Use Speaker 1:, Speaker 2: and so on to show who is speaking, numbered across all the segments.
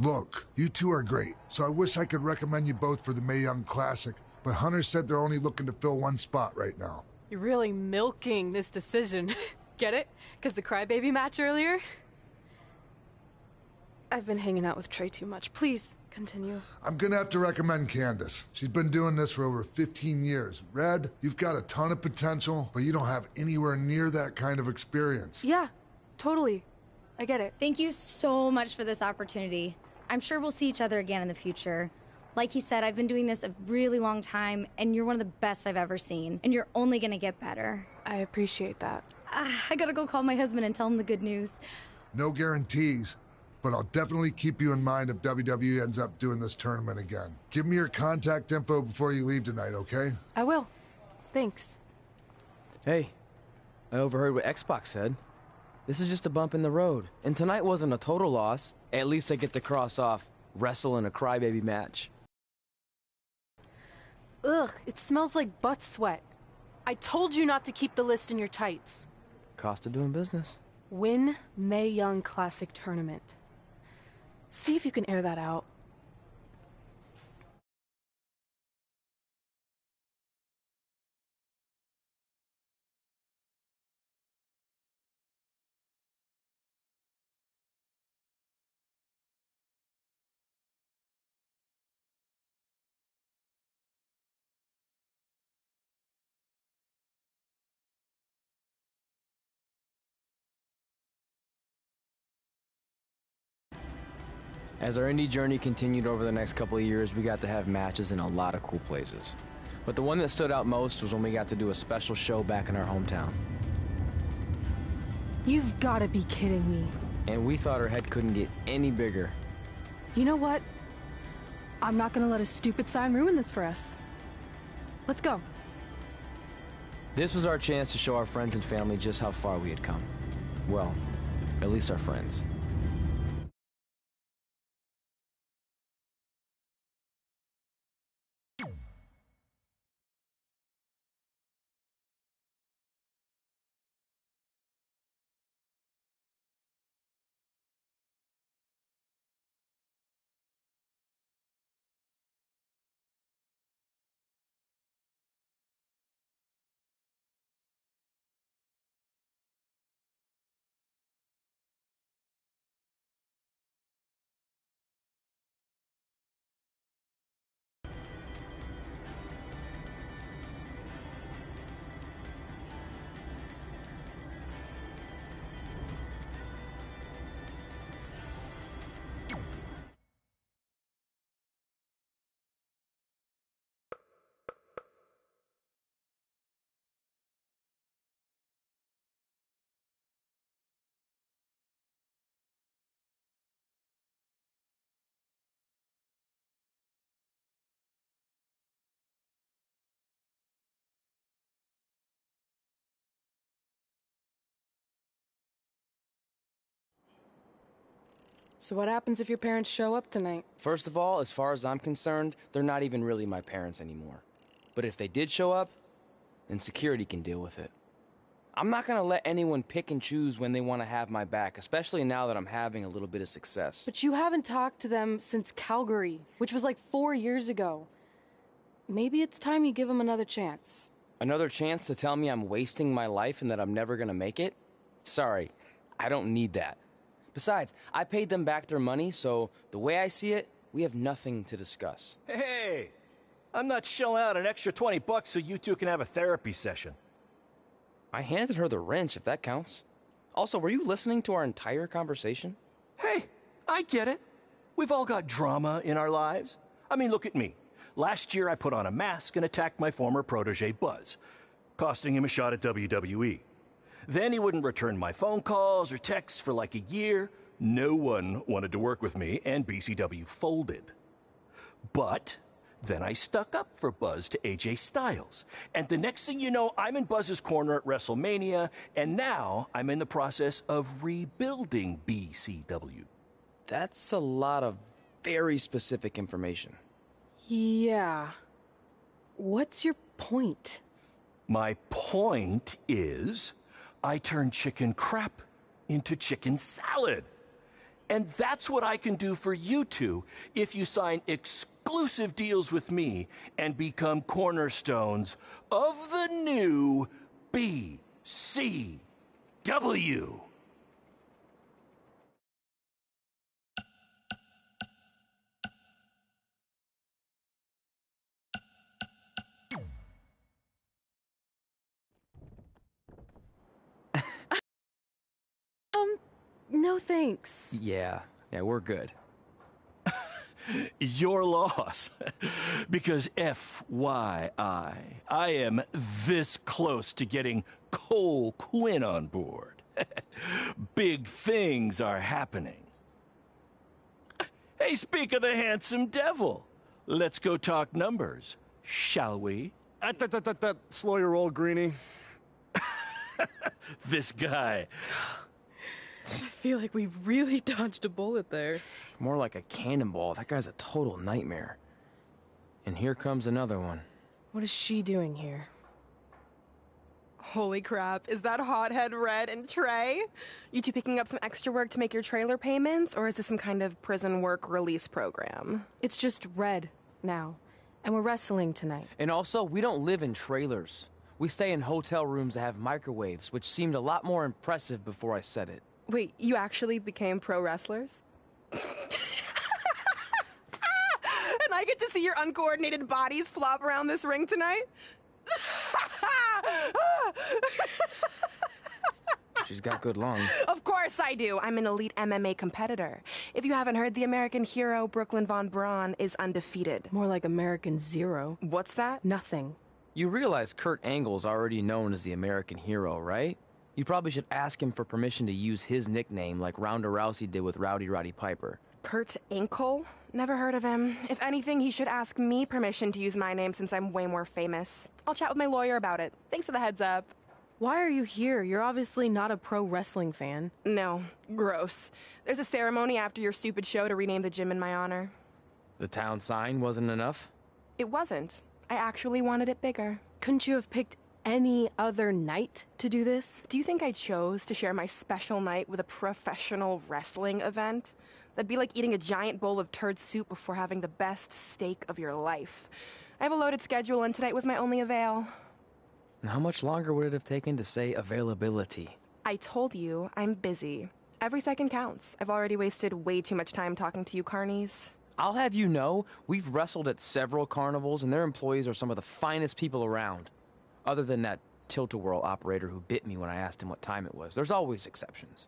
Speaker 1: Look, you two are great, so I wish I could recommend you both for the Mae Young Classic, but Hunter said they're only looking to fill one spot right now.
Speaker 2: You're really milking this decision. Get it? Because the crybaby match earlier? I've been hanging out with Trey too much. Please, continue.
Speaker 1: I'm gonna have to recommend Candace. She's been doing this for over 15 years. Red, you've got a ton of potential, but you don't have anywhere near that kind of experience.
Speaker 2: Yeah, totally. I get it.
Speaker 3: Thank you so much for this opportunity. I'm sure we'll see each other again in the future. Like he said, I've been doing this a really long time, and you're one of the best I've ever seen. And you're only gonna get better.
Speaker 2: I appreciate that.
Speaker 3: I gotta go call my husband and tell him the good news.
Speaker 1: No guarantees, but I'll definitely keep you in mind if WWE ends up doing this tournament again. Give me your contact info before you leave tonight, okay?
Speaker 2: I will. Thanks.
Speaker 4: Hey, I overheard what Xbox said. This is just a bump in the road. And tonight wasn't a total loss. At least I get to cross off wrestle in a crybaby match.
Speaker 2: Ugh, it smells like butt sweat. I told you not to keep the list in your tights.
Speaker 4: Cost of doing business.
Speaker 2: Win Mae Young Classic Tournament. See if you can air that out.
Speaker 4: As our indie journey continued over the next couple of years, we got to have matches in a lot of cool places. But the one that stood out most was when we got to do a special show back in our hometown.
Speaker 2: You've got to be kidding me.
Speaker 4: And we thought our head couldn't get any bigger.
Speaker 2: You know what? I'm not gonna let a stupid sign ruin this for us. Let's go.
Speaker 4: This was our chance to show our friends and family just how far we had come. Well, at least our friends.
Speaker 2: So what happens if your parents show up tonight?
Speaker 4: First of all, as far as I'm concerned, they're not even really my parents anymore. But if they did show up, then security can deal with it. I'm not gonna let anyone pick and choose when they want to have my back, especially now that I'm having a little bit of success.
Speaker 2: But you haven't talked to them since Calgary, which was like 4 years ago. Maybe it's time you give them another chance.
Speaker 4: Another chance to tell me I'm wasting my life and that I'm never gonna make it? Sorry, I don't need that. Besides, I paid them back their money, so the way I see it, we have nothing to discuss.
Speaker 5: Hey, I'm not shelling out an extra $20 so you two can have a therapy session.
Speaker 4: I handed her the wrench, if that counts. Also, were you listening to our entire conversation?
Speaker 5: Hey, I get it. We've all got drama in our lives. I mean, look at me. Last year I put on a mask and attacked my former protege Buzz, costing him a shot at WWE. Then he wouldn't return my phone calls or texts for like a year. No one wanted to work with me, and BCW folded. But then I stuck up for Buzz to AJ Styles. And the next thing you know, I'm in Buzz's corner at WrestleMania, and now I'm in the process of rebuilding BCW.
Speaker 4: That's a lot of very specific information.
Speaker 2: Yeah. What's your point?
Speaker 5: My point is, I turned chicken crap into chicken salad. And that's what I can do for you two if you sign exclusive deals with me and become cornerstones of the new BCW.
Speaker 2: No thanks.
Speaker 4: Yeah, we're good.
Speaker 5: Your loss. Because FYI, I am this close to getting Cole Quinn on board. Big things are happening. Hey, speak of the handsome devil. Let's go talk numbers, shall we?
Speaker 6: Slow your roll, Greenie.
Speaker 5: This guy.
Speaker 7: I feel like we really dodged a bullet there.
Speaker 4: More like a cannonball. That guy's a total nightmare. And here comes another one.
Speaker 2: What is she doing here?
Speaker 7: Holy crap, is that hothead Red and Trey? You two picking up some extra work to make your trailer payments, or is this some kind of prison work release program?
Speaker 2: It's just Red now. And we're wrestling tonight.
Speaker 4: And also, we don't live in trailers. We stay in hotel rooms that have microwaves, which seemed a lot more impressive before I said it.
Speaker 7: Wait, you actually became pro wrestlers? And I get to see your uncoordinated bodies flop around this ring tonight?
Speaker 4: She's got good lungs.
Speaker 7: Of course I do. I'm an elite MMA competitor. If you haven't heard, the American hero Brooklyn Von Braun is undefeated.
Speaker 2: More like American Zero.
Speaker 7: What's that?
Speaker 2: Nothing.
Speaker 4: You realize Kurt Angle's already known as the American hero, right? You probably should ask him for permission to use his nickname like Ronda Rousey did with Rowdy Roddy Piper.
Speaker 7: Kurt Angle? Never heard of him. If anything, he should ask me permission to use my name since I'm way more famous. I'll chat with my lawyer about it. Thanks for the heads up.
Speaker 2: Why are you here? You're obviously not a pro wrestling fan.
Speaker 7: No, gross. There's a ceremony after your stupid show to rename the gym in my honor.
Speaker 4: The town sign wasn't enough?
Speaker 7: It wasn't. I actually wanted it bigger.
Speaker 2: Couldn't you have picked any other night to do this?
Speaker 7: Do you think I chose to share my special night with a professional wrestling event? That'd be like eating a giant bowl of turd soup before having the best steak of your life. I have a loaded schedule, and tonight was my only avail.
Speaker 4: And how much longer would it have taken to say availability?
Speaker 7: I told you, I'm busy. Every second counts. I've already wasted way too much time talking to you carnies.
Speaker 4: I'll have you know, we've wrestled at several carnivals, and their employees are some of the finest people around. Other than that tilt-a-whirl operator who bit me when I asked him what time it was. There's always exceptions.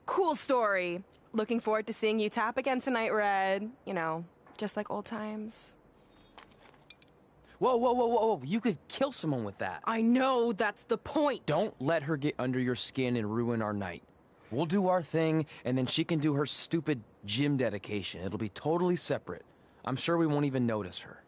Speaker 7: Cool story. Looking forward to seeing you tap again tonight, Red. You know, just like old times.
Speaker 4: Whoa. You could kill someone with that.
Speaker 2: I know, that's the point.
Speaker 4: Don't let her get under your skin and ruin our night. We'll do our thing, and then she can do her stupid gym dedication. It'll be totally separate. I'm sure we won't even notice her.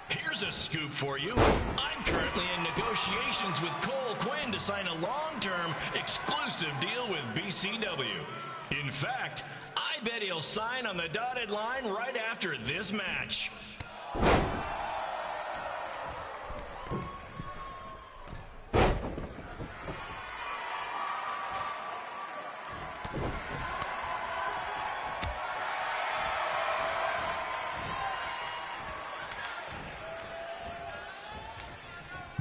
Speaker 8: Here's a scoop for you. I'm currently in negotiations with Cole Quinn to sign a long-term exclusive deal with BCW. In fact, I bet he'll sign on the dotted line right after this match.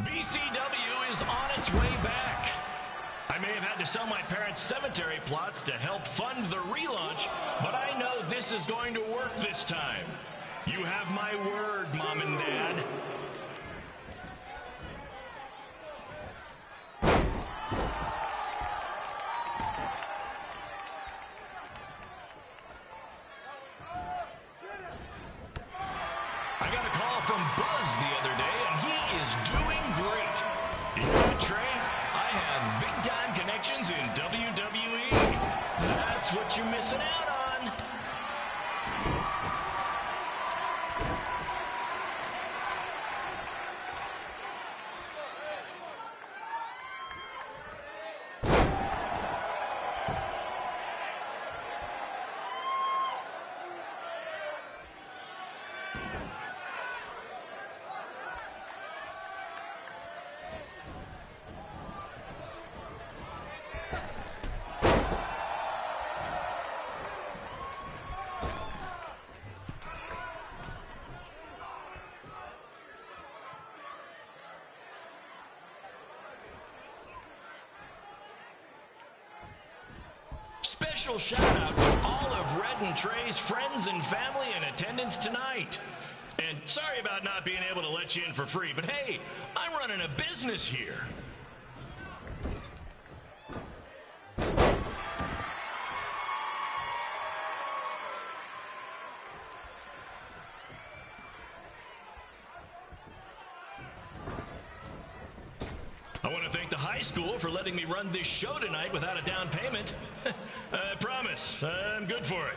Speaker 8: BCW is on its way back. I may have had to sell my parents' cemetery plots to help fund the relaunch, but I know this is going to work this time. You have my word, Mom and Dad. I got a call from Buzz the other day, and he is doing great. You know what, Trey? I have big-time connections in WWE. That's what you're missing out on. Special shout out to all of Red and Trey's friends and family in attendance tonight. And sorry about not being able to let you in for free, but hey, I'm running a business here. I want to thank the high school for letting me run this show tonight without a down payment. I promise, I'm good for it.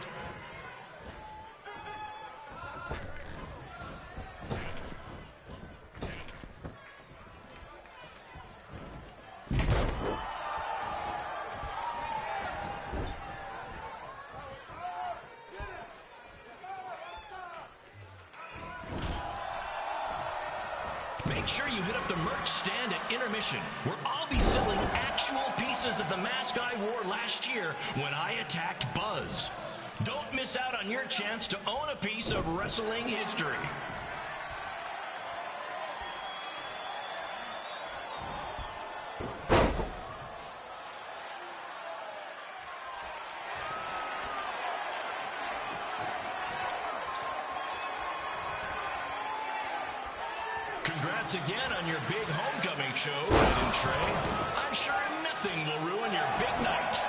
Speaker 8: Make sure you hit up the merch stand at intermission, where I'll be selling actual pieces of the mask I wore last year when I attacked Buzz. Don't miss out on your chance to own a piece of wrestling history. Congrats again on your big homecoming show, Red and Trey. I'm sure nothing will ruin your big night.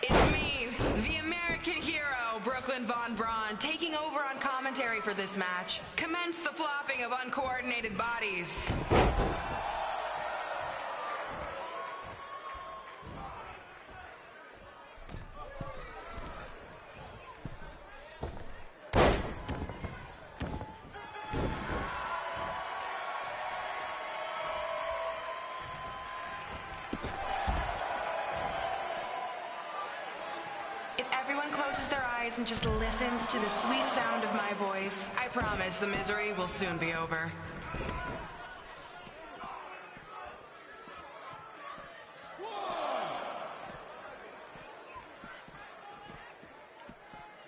Speaker 9: It's me, the American hero, Brooklyn Von Braun, taking over on commentary for this match. Commence the flopping of uncoordinated bodies. If everyone closes their eyes and just listens to the sweet sound of my voice, I promise the misery will soon be over.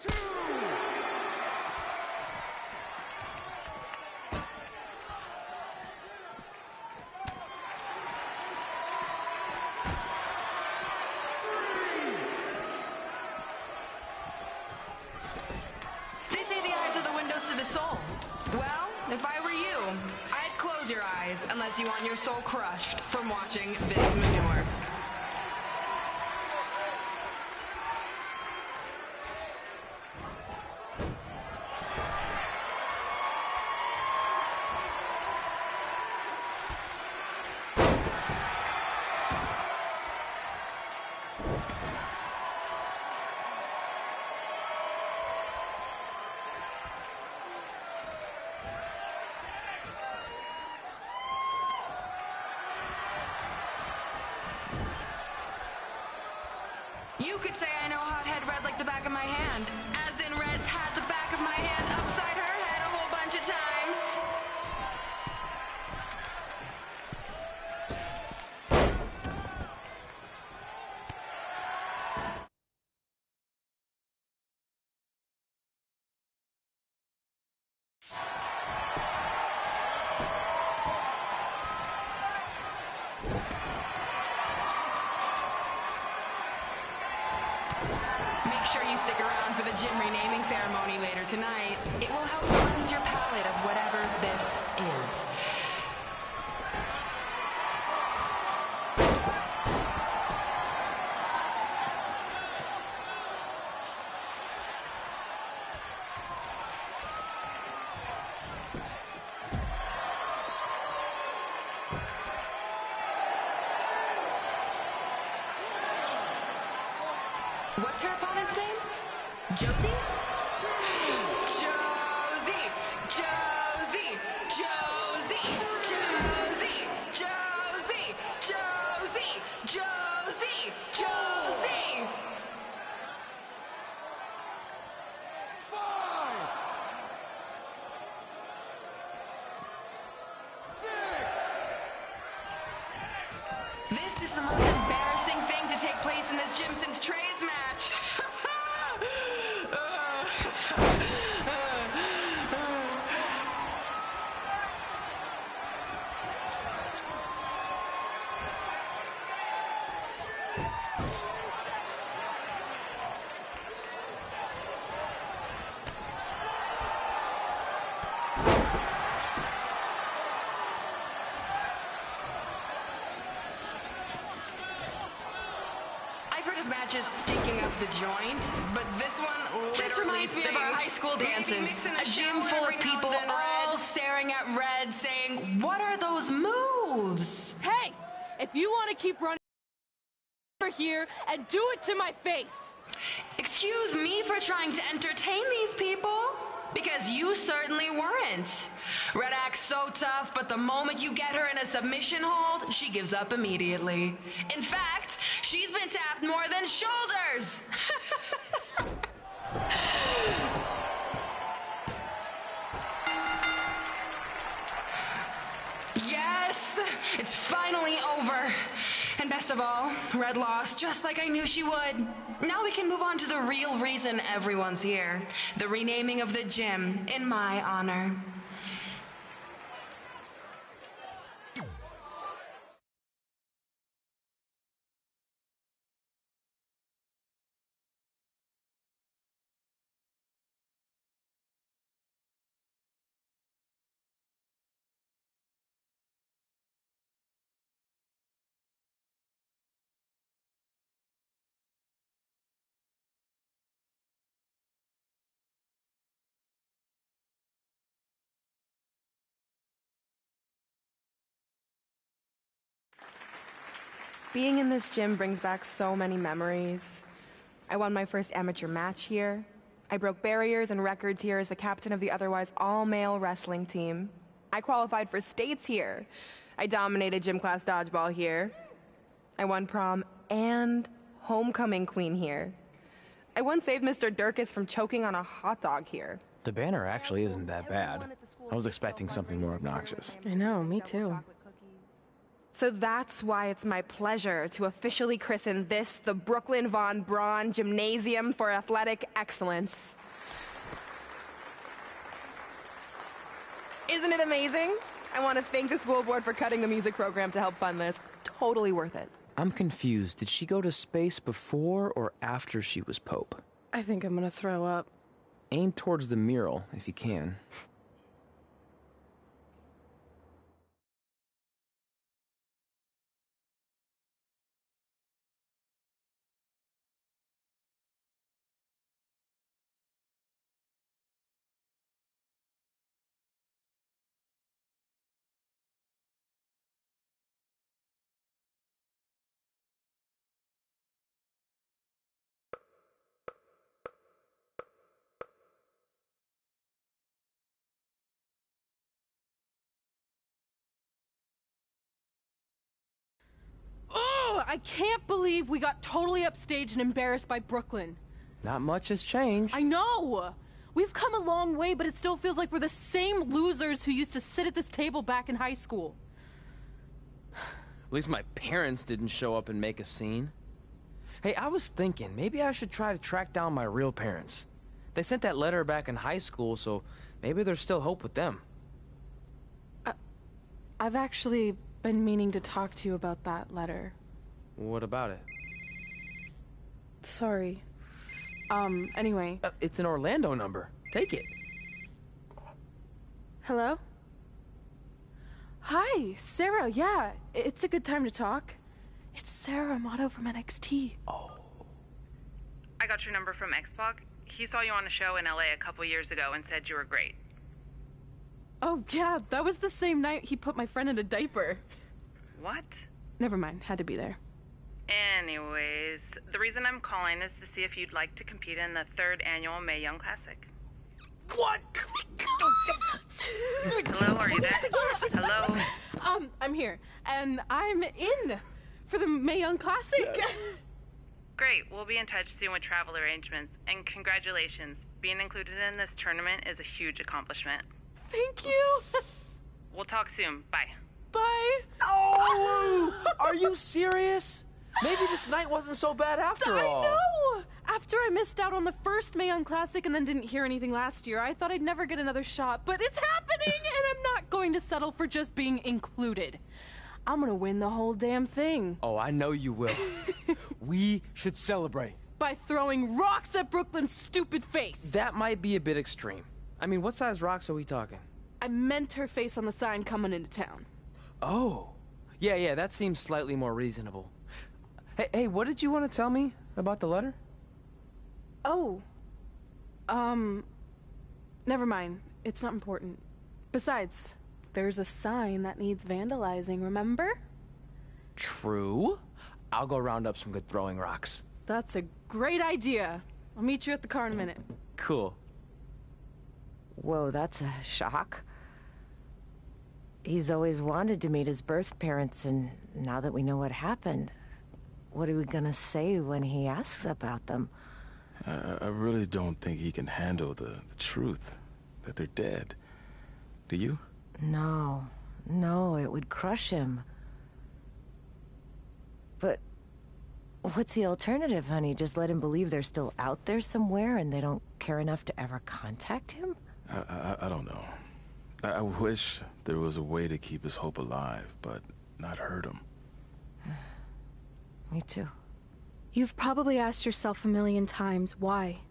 Speaker 6: Two.
Speaker 9: If I were you, I'd close your eyes unless you want your soul crushed from watching this manure. You could say I know hothead Red like the back of my hand, as in Red's had the back of my hand upside her head a whole bunch of times. Make sure you stick around for the gym renaming ceremony later tonight. It will help cleanse your palate of whatever this is. What's her opponent's name? Josie? Josie! Josie! Josie! Josie! Josie! Josie! Josie! Josie!
Speaker 6: 5, 6.
Speaker 9: This is the most embarrassing thing to take place in this gym since Trey's match. I've heard of matches stinking up the joint, but this one literally reminds me of our high school dances. A gym full of people all staring at Red saying, "What are those moves?"
Speaker 2: Hey! If you want to keep running over here and do it to my face!
Speaker 9: Excuse me for trying to entertain these people? Because you certainly weren't. Red acts so tough, but the moment you get her in a submission hold, she gives up immediately. In fact, she's been tapped more than shoulders. Yes, it's finally over. And best of all, Red lost just like I knew she would. Now we can move on to the real reason everyone's here. The renaming of the gym in my honor.
Speaker 7: Being in this gym brings back so many memories. I won my first amateur match here. I broke barriers and records here as the captain of the otherwise all-male wrestling team. I qualified for states here. I dominated gym class dodgeball here. I won prom and homecoming queen here. I once saved Mr. Durkis from choking on a hot dog here.
Speaker 4: The banner actually isn't that bad. I was expecting something more obnoxious.
Speaker 2: I know, me too.
Speaker 7: So that's why it's my pleasure to officially christen this the Brooklyn Von Braun Gymnasium for Athletic Excellence. Isn't it amazing? I want to thank the school board for cutting the music program to help fund this. Totally worth it.
Speaker 4: I'm confused. Did she go to space before or after she was Pope?
Speaker 2: I think I'm gonna throw up.
Speaker 4: Aim towards the mural, if you can.
Speaker 2: Oh, I can't believe we got totally upstaged and embarrassed by Brooklyn.
Speaker 4: Not much has changed.
Speaker 2: I know! We've come a long way, but it still feels like we're the same losers who used to sit at this table back in high school.
Speaker 4: At least my parents didn't show up and make a scene. Hey, I was thinking, maybe I should try to track down my real parents. They sent that letter back in high school, so maybe there's still hope with them.
Speaker 2: I've actually been meaning to talk to you about that letter.
Speaker 4: What about it?
Speaker 2: Sorry. Anyway.
Speaker 4: It's an Orlando number. Take it.
Speaker 2: Hello? Hi, Sarah, yeah. It's a good time to talk. It's Sarah Amato from NXT.
Speaker 4: Oh.
Speaker 10: I got your number from X-Pac. He saw you on a show in LA a couple years ago and said you were great.
Speaker 2: Oh, yeah, that was the same night he put my friend in a diaper.
Speaker 10: What?
Speaker 2: Never mind, had to be there.
Speaker 10: Anyways, the reason I'm calling is to see if you'd like to compete in the 3rd annual Mae Young Classic.
Speaker 4: What?
Speaker 10: Hello, are you there? Hello?
Speaker 2: I'm here, and I'm in for the Mae Young Classic. Yes.
Speaker 10: Great, we'll be in touch soon with travel arrangements, and congratulations. Being included in this tournament is a huge accomplishment.
Speaker 2: Thank you.
Speaker 10: We'll talk soon. Bye.
Speaker 2: Bye.
Speaker 4: Oh! Are you serious? Maybe this night wasn't so bad after all.
Speaker 2: I know! After I missed out on the first Mae Young Classic and then didn't hear anything last year, I thought I'd never get another shot, but it's happening, and I'm not going to settle for just being included. I'm gonna win the whole damn thing.
Speaker 4: Oh, I know you will. We should celebrate.
Speaker 2: By throwing rocks at Brooklyn's stupid face.
Speaker 4: That might be a bit extreme. I mean, what size rocks are we talking?
Speaker 2: I meant her face on the sign coming into town.
Speaker 4: Oh. Yeah, that seems slightly more reasonable. Hey, what did you want to tell me about the letter?
Speaker 2: Oh. Never mind. It's not important. Besides, there's a sign that needs vandalizing, remember?
Speaker 4: True. I'll go round up some good throwing rocks.
Speaker 2: That's a great idea. I'll meet you at the car in a minute.
Speaker 4: Cool.
Speaker 11: Whoa, that's a shock. He's always wanted to meet his birth parents, and now that we know what happened, what are we gonna say when he asks about them?
Speaker 12: I really don't think he can handle the truth, that they're dead. Do you?
Speaker 11: No, it would crush him. But what's the alternative, honey? Just let him believe they're still out there somewhere and they don't care enough to ever contact him?
Speaker 12: I don't know. I wish there was a way to keep his hope alive, but not hurt him.
Speaker 11: Me too.
Speaker 2: You've probably asked yourself a million times, why?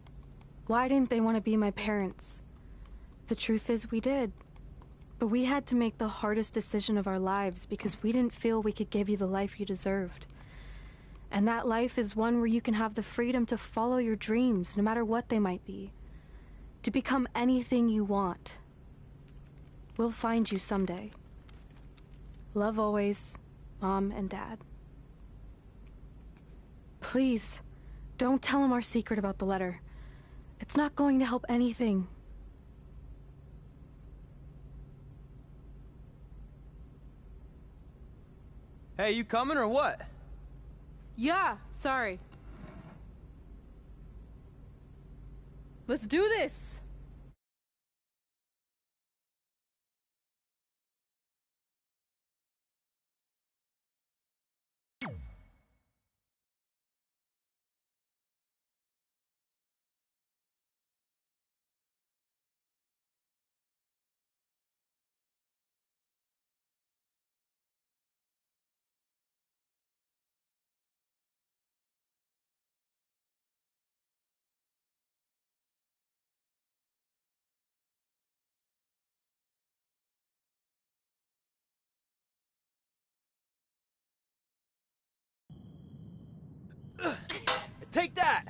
Speaker 2: Why didn't they want to be my parents? The truth is, we did. But we had to make the hardest decision of our lives because we didn't feel we could give you the life you deserved. And that life is one where you can have the freedom to follow your dreams, no matter what they might be. To become anything you want. We'll find you someday. Love always, Mom and Dad. Please, don't tell him our secret about the letter. It's not going to help anything.
Speaker 4: Hey, you coming or what?
Speaker 2: Yeah, sorry. Let's do this!
Speaker 4: Take that!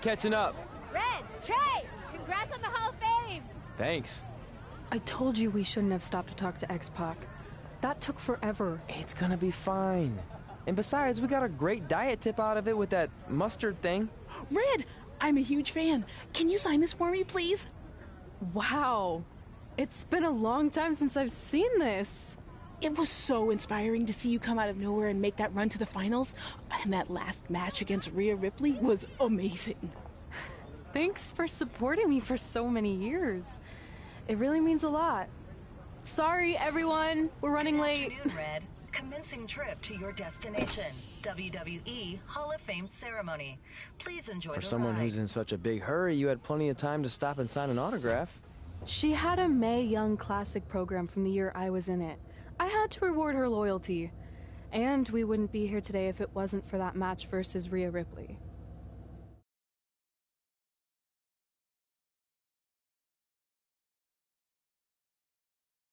Speaker 4: catching up.
Speaker 13: Red, Trey, congrats on the Hall of Fame.
Speaker 4: Thanks.
Speaker 2: I told you we shouldn't have stopped to talk to X-Pac. That took forever.
Speaker 4: It's gonna be fine. And besides, we got a great diet tip out of it with that mustard thing.
Speaker 14: Red, I'm a huge fan. Can you sign this for me, please?
Speaker 2: Wow. It's been a long time since I've seen this.
Speaker 14: It was so inspiring to see you come out of nowhere and make that run to the finals. And that last match against Rhea Ripley was amazing.
Speaker 2: Thanks for supporting me for so many years. It really means a lot. Sorry, everyone. We're running late.
Speaker 15: Good afternoon, Red. Commencing trip to your destination. WWE Hall of Fame ceremony. Please enjoy
Speaker 4: For
Speaker 15: the
Speaker 4: someone
Speaker 15: ride.
Speaker 4: who's in such a big hurry, you had plenty of time to stop and sign an autograph.
Speaker 2: She had a Mae Young Classic program from the year I was in it. I had to reward her loyalty. And we wouldn't be here today if it wasn't for that match versus Rhea Ripley.